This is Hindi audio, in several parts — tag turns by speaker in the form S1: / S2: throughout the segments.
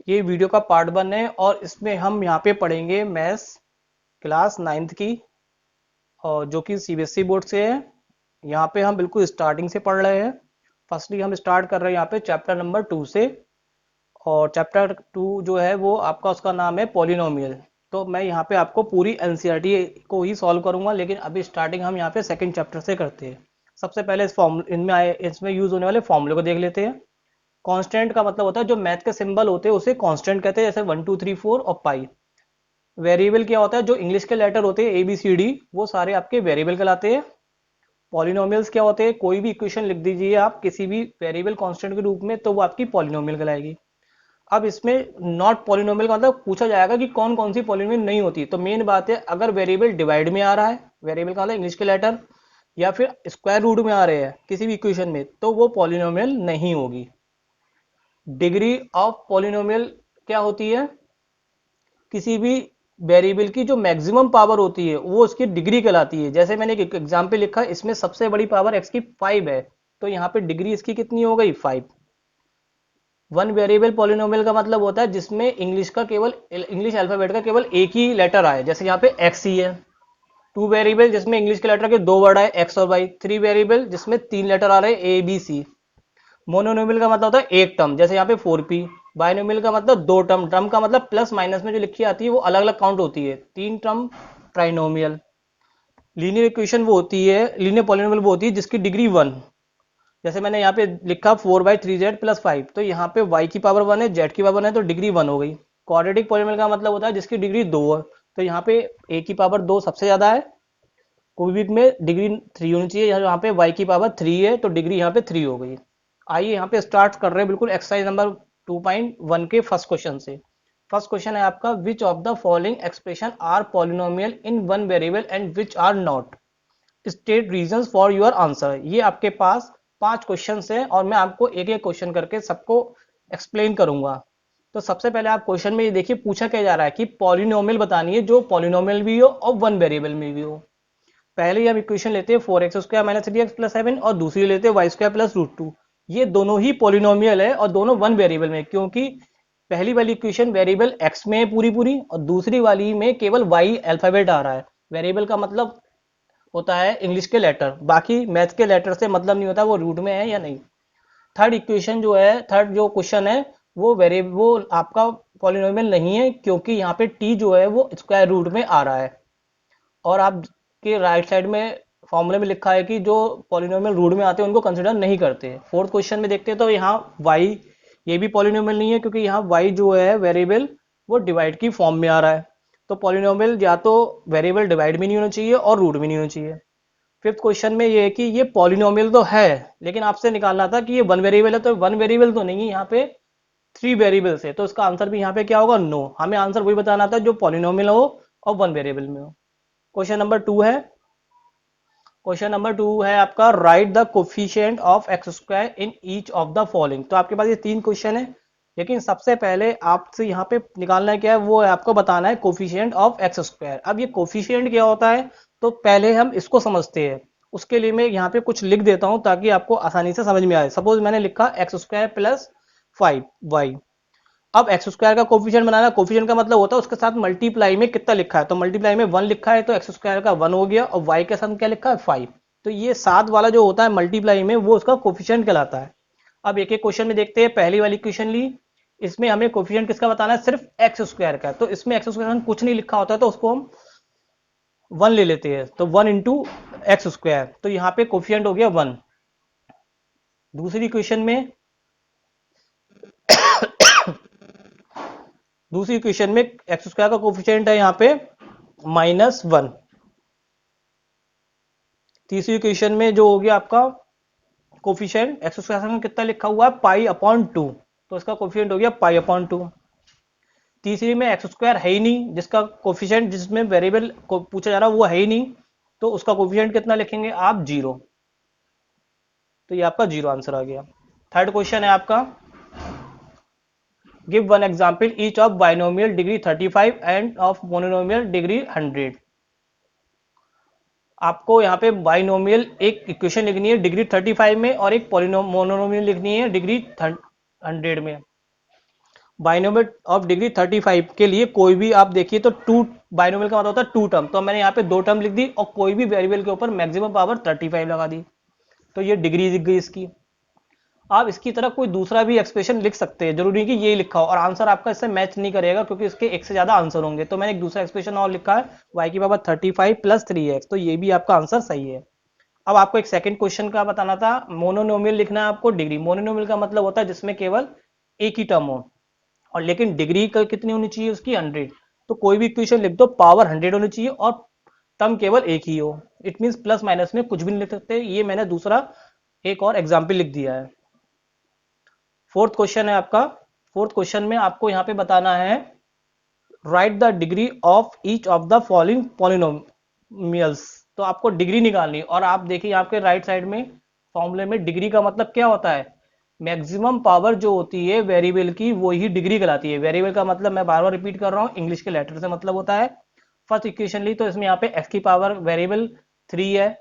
S1: ये वीडियो का पार्ट 1 है और इसमें हम यहाँ पे पढ़ेंगे मैथ्स क्लास 9th की, और जो कि सीबीएसई बोर्ड से है। यहाँ पे हम बिल्कुल स्टार्टिंग से पढ़ रहे हैं। फर्स्टली हम स्टार्ट कर रहे हैं यहाँ पे चैप्टर नंबर 2 से। और चैप्टर 2 जो है वो आपका, उसका नाम है पॉलिनोमियल। तो मैं यहाँ पे आपको पूरी एनसीईआरटी को ही सॉल्व करूंगा, लेकिन अभी स्टार्टिंग हम यहाँ पे सेकंड चैप्टर से करते हैं। सबसे पहले इस फॉर्म इसमें यूज होने वाले फॉर्मूले को देख लेते हैं। कांस्टेंट का मतलब होता है जो मैथ के सिंबल होते हैं उसे कांस्टेंट कहते हैं, जैसे 1 2 3 4 और पाई। वेरिएबल क्या होता है, जो इंग्लिश के लेटर होते हैं ए बी सी डी, वो सारे आपके वेरिएबल कहलाते हैं। पॉलिनोमियल्स क्या होते हैं, कोई भी इक्वेशन लिख दीजिए आप किसी भी वेरिएबल कांस्टेंट के रूप में, तो वो आपकी पॉलिनोमियल कहलाएगी। अब इसमें नॉट पॉलिनोमियल का मतलब पूछा जाएगा कि कौन कौन सी पॉलिनोमियल नहीं होती। तो मेन बात है, अगर वेरिएबल डिवाइड में आ रहा है, वेरिएबल का मतलब इंग्लिश के लेटर, या फिर स्क्वायर रूट में आ रहे हैं किसी भी इक्वेशन में, तो वो पॉलिनोमियल नहीं होगी। डिग्री ऑफ पॉलिनोमियल क्या होती है, किसी भी वेरिएबल की जो मैक्सिमम पावर होती है वो उसकी डिग्री कहलाती है। जैसे मैंने एक एग्जांपल लिखा, इसमें सबसे बड़ी पावर x की 5 है, तो यहाँ पे डिग्री इसकी कितनी हो गई, 5। वन वेरिएबल पॉलिनोमियल का मतलब होता है जिसमें इंग्लिश अल्फाबेट का केवल एक ही लेटर आए, जैसे यहाँ पे एक्स ही है। टू वेरिएबल जिसमें इंग्लिश के लेटर के दो वर्ड आए, एक्स और वाई। थ्री वेरिएबल जिसमें तीन लेटर आ रहे हैं, ए बी सी। मोनोनोमियल का मतलब होता है एक टर्म, जैसे यहाँ पे 4p। बाइनोमियल का मतलब दो टर्म, टर्म का मतलब प्लस माइनस में जो लिखी आती है वो अलग अलग काउंट होती है, तीन टर्म। ट्राइनोमियल। लीनियर इक्वेशन वो होती है, लीनियर पॉलिनोमियल वो होती है जिसकी डिग्री 1। जैसे मैंने यहाँ पे लिखा 4/3z+5, तो यहाँ पे y की पावर 1 है, z की पावर 1 है, तो डिग्री 1 हो गई। क्वाड्रेटिक पॉलिनोमियल का मतलब होता है जिसकी डिग्री 2 है, तो यहाँ पे a की पावर 2 सबसे ज्यादा है। क्यूबिक में डिग्री 3 होनी चाहिए, यहाँ पे y की पावर 3 है, तो डिग्री यहाँ पे 3 हो गई। आइए यहाँ पे स्टार्ट कर रहे हैं बिल्कुल एक्सरसाइज नंबर 2.1 के फर्स्ट क्वेश्चन से। फर्स्ट क्वेश्चन है आपका, which of the following expression are polynomial in one variable and which are not. State reasons for your answer. ये आपके पास 5 क्वेश्चन है और मैं आपको एक एक क्वेश्चन करके सबको एक्सप्लेन करूंगा। तो सबसे पहले आप क्वेश्चन में ये देखिए, पूछा क्या जा रहा है कि पॉलिनोमियल बतानी है जो पॉलिनोमियल भी हो और वन वेरिएबल में भी हो। पहले हम इक्वेशन लेते हैं 4x² - 3x+7, और दूसरी लेते हैं y² + √2। ये दोनों ही पॉलिनोमियल है और दोनों वन वेरिएबल में, क्योंकि पहली वाली इक्वेशन वेरिएबल x में है पूरी पूरी, और दूसरी वाली में केवल y अल्फाबेट आ रहा है। वेरिएबल का मतलब होता है इंग्लिश के लेटर, बाकी मैथ के लेटर से मतलब नहीं होता वो रूट में है या नहीं। थर्ड इक्वेशन जो है, थर्ड जो क्वेश्चन है, वो आपका पॉलिनोमियल नहीं है, क्योंकि यहाँ पे t जो है वो स्क्वायर रूट में आ रहा है। और आपके राइट साइड में फॉर्मूले में लिखा है कि जो पॉलिनोमियल रूट में आते हैं उनको कंसिडर नहीं करते। फोर्थ क्वेश्चन में देखते हैं तो यहाँ y, ये भी पॉलिनोमियल नहीं है, क्योंकि यहाँ y जो है वेरिएबल, वो डिवाइड की फॉर्म में आ रहा है। तो पॉलिनोमियल या तो वेरिएबल डिवाइड भी नहीं होना चाहिए और रूट भी नहीं होना चाहिए। फिफ्थ क्वेश्चन में ये है कि ये पॉलिनोमियल तो है, लेकिन आपसे निकालना था कि ये वन वेरिएबल है, तो वन वेरिएबल तो नहीं है, यहाँ पे थ्री वेरिएबल्स है, तो इसका आंसर भी यहाँ पे क्या होगा, नो। हमें आंसर वही बताना था जो पॉलिनोमियल हो और वन वेरिएबल में हो। क्वेश्चन नंबर 2 है, क्वेश्चन नंबर 2 है आपका, right the coefficient of x² in each of the following. तो आपके पास ये तीन क्वेश्चन है, लेकिन सबसे पहले आपसे यहाँ पे निकालना है क्या है, वो है आपको बताना है कोफिशिएंट ऑफ x²। अब ये कोफिशिएंट क्या होता है, तो पहले हम इसको समझते हैं। उसके लिए मैं यहाँ पे कुछ लिख देता हूँ ताकि आपको आसानी से समझ में आए। सपोज मैंने लिखा x² + 5y। अब x² का कोफिशिएंट बनाना, कोफिशिएंट का मतलब होता है उसके साथ मल्टीप्लाई में कितना लिखा है, तो मल्टीप्लाई में 1 लिखा है तो x² का 1 हो गया, और y के साथ क्या लिखा है, 5। तो ये सात वाला जो होता है मल्टीप्लाई में, वो उसका कोफिशिएंट कहलाता है। अब एक एक क्वेश्चन में देखते हैं। पहली वाली क्वेश्चन ली, इसमें हमें कोफिशिएंट किसका बताना है, सिर्फ x² का। तो इसमें x² कुछ नहीं लिखा होता है, तो उसको हम 1 ले लेते हैं, तो 1 इंटू x², तो यहाँ पे कोफिशिएंट हो गया 1। दूसरी क्वेश्चन में, दूसरी इक्वेशन में x² का कोफिशिएंट है यहाँ पे -1। तीसरी इक्वेशन में जो हो गया आपका कोफिशिएंट, x² में कितना लिखा हुआ है, π/2, तो इसका कोफिशिएंट हो गया π/2। तीसरी में x² है ही नहीं, जिसका कोफिशिएंट, जिसमें वेरिएबल को पूछा जा रहा है वो है ही नहीं, तो उसका कोफिशिएंट कितना लिखेंगे आप, 0। तो ये आपका 0 आंसर आ गया। थर्ड क्वेश्चन है आपका, give one example each of binomial degree 35 end of monomial degree 100। आपको यहाँ पे बाइनोमियल एक इक्वेशन लिखनी है डिग्री 35 में, और एक मोनोनोमियल लिखनी है डिग्री 100 में। बाइनोमियल ऑफ डिग्री 35 के लिए कोई भी आप देखिए तो टू, बाइनोमियल का मतलब होता है टू टर्म, तो मैंने यहाँ पे दो टर्म लिख दी और कोई भी वेरिएबल के ऊपर मैक्सिमम पावर 35 लगा दी, तो ये डिग्री दिख गई इसकी। आप इसकी तरह कोई दूसरा भी एक्सप्रेशन लिख सकते हैं, जरूरी नहीं कि यही लिखा हो, और आंसर आपका इससे मैच नहीं करेगा क्योंकि इसके एक से ज्यादा आंसर होंगे। तो मैंने एक दूसरा एक्सप्रेशन और लिखा है y की पावर 35 प्लस 3x, तो ये भी आपका आंसर सही है। अब आपको एक सेकंड क्वेश्चन का बताना था, मोनोनोमियल लिखना है आपको डिग्री। मोनोनोमियल का मतलब होता है जिसमें केवल एक ही टर्म हो, और लेकिन डिग्री का कितनी होनी चाहिए उसकी 100। तो कोई भी इक्वेशन लिख दो पावर 100 होनी चाहिए और टर्म केवल एक ही हो। इट मीन्स प्लस माइनस में कुछ भी नहीं लिख सकते। ये मैंने दूसरा एक और एग्जाम्पल लिख दिया है। फोर्थ क्वेश्चन है आपका। फोर्थ क्वेश्चन में आपको यहाँ पे बताना है right the degree of each of the following polynomials. तो आपको डिग्री निकालनी, और आप देखिए आपके राइट साइड में फॉर्मूले में डिग्री का मतलब क्या होता है, मैक्सिमम पावर जो होती है वेरिएबल की वो ही डिग्री कहलाती है। वेरिएबल का मतलब मैं बार बार रिपीट कर रहा हूँ, इंग्लिश के लेटर से मतलब होता है। फर्स्ट इक्वेशन ली तो इसमें यहाँ पे एक्स की पावर वेरिएबल 3 है,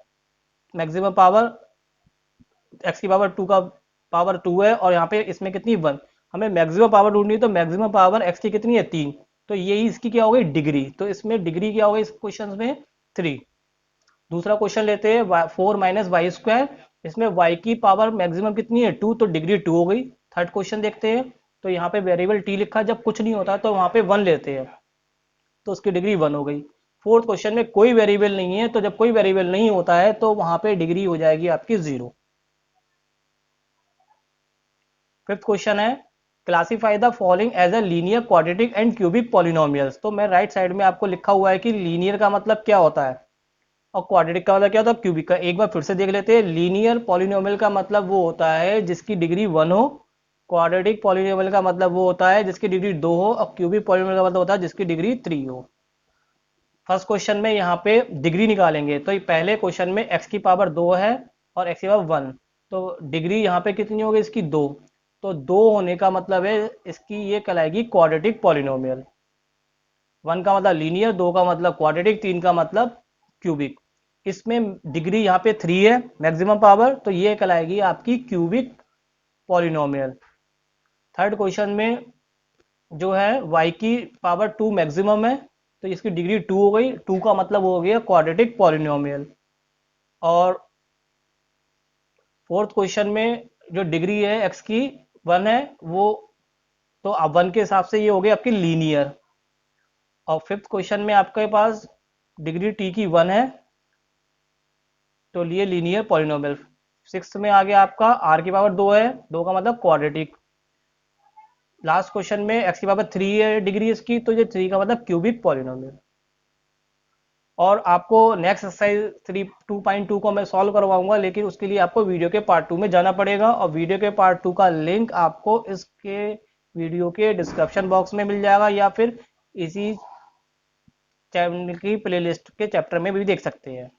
S1: मैक्सिमम पावर एक्स की पावर 2 का पावर 2 है, और यहाँ पे इसमें कितनी 1। हमें मैक्सिमम पावर ढूंढनी है, तो मैक्सिमम पावर एक्स की कितनी है 3, तो यही इसकी क्या हो गई डिग्री। तो इसमें डिग्री क्या हो गई इस क्वेश्चन में 3। दूसरा क्वेश्चन लेते हैं 4 माइनस वाई स्क्वायर। इसमें y की पावर मैक्सिमम कितनी है 2, तो डिग्री 2 हो गई। थर्ड क्वेश्चन देखते हैं, तो यहाँ पे वेरिएबल t लिखा, जब कुछ नहीं होता तो वहां पे 1 लेते हैं, तो उसकी डिग्री 1 हो गई। फोर्थ क्वेश्चन में कोई वेरिएबल नहीं है, तो जब कोई वेरिएबल नहीं होता है तो वहां पे डिग्री हो जाएगी आपकी 0। फिफ्थ क्वेश्चन है classify the following as a linear quadratic and cubic polynomials. तो मैं राइट साइड में आपको लिखा हुआ है कि लीनियर का मतलब क्या होता है और क्वाड्रेटिक का मतलब क्या होता है, क्यूबिक का। एक बार फिर से देख लेते हैं। लीनियर पॉलिनोमियल का मतलब वो होता है जिसकी डिग्री 1 हो, क्वाड्रेटिक पॉलिनोमियल का मतलब वो होता है जिसकी डिग्री 2 हो, और क्यूबिक पॉलिनोमियल का मतलब होता है जिसकी डिग्री 3 हो। फर्स्ट क्वेश्चन में यहाँ पे डिग्री निकालेंगे, तो ये पहले क्वेश्चन में x की पावर 2 है और x की पावर 1, तो डिग्री यहाँ पे कितनी होगी इसकी 2। तो 2 होने का मतलब है इसकी ये कहलाएगी क्वाड्रेटिक पॉलिनोमियल। 1 का मतलब लीनियर, 2 का मतलब क्वाड्रेटिक, 3 का मतलब क्यूबिक। इसमें डिग्री यहाँ पे 3 है मैक्सिमम पावर, तो ये कहलाएगी आपकी क्यूबिक पॉलिनोमियल। थर्ड क्वेश्चन में जो है y की पावर 2 मैक्सिमम है, तो इसकी डिग्री 2 हो गई। 2 का मतलब हो गया क्वाड्रेटिक पॉलिनोमियल। और फोर्थ क्वेश्चन में जो डिग्री है x की 1 है वो, तो अब 1 के हिसाब से ये हो गई आपकी लीनियर। और फिफ्थ क्वेश्चन में आपके पास डिग्री t की 1 है, तो लिए लीनियर पॉलिनोमियल। सिक्स में आ गया आपका r की पावर 2 है, 2 का मतलब क्वाड्रेटिक। लास्ट क्वेश्चन में x की पावर 3 है डिग्री इसकी, तो ये 3 का मतलब क्यूबिक पॉलिनोमियल। और आपको नेक्स्ट एक्सरसाइज 3 2.2 को मैं सॉल्व करवाऊंगा, लेकिन उसके लिए आपको वीडियो के पार्ट 2 में जाना पड़ेगा, और वीडियो के पार्ट 2 का लिंक आपको इसके वीडियो के डिस्क्रिप्शन बॉक्स में मिल जाएगा, या फिर इसी चैनल की प्लेलिस्ट के चैप्टर में भी देख सकते हैं।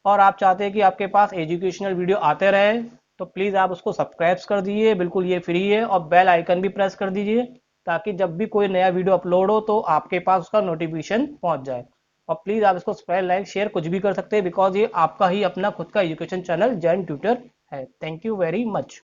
S1: और आप चाहते हैं कि आपके पास एजुकेशनल वीडियो आते रहे, तो प्लीज़ आप उसको सब्सक्राइब कर दीजिए, बिल्कुल ये फ्री है, और बेल आइकन भी प्रेस कर दीजिए ताकि जब भी कोई नया वीडियो अपलोड हो तो आपके पास उसका नोटिफिकेशन पहुंच जाए। और प्लीज़ आप इसको सब्सक्राइब लाइक शेयर कुछ भी कर सकते हैं, बिकॉज ये आपका ही अपना खुद का एजुकेशन चैनल जैन ट्यूटर है। Thank you very much.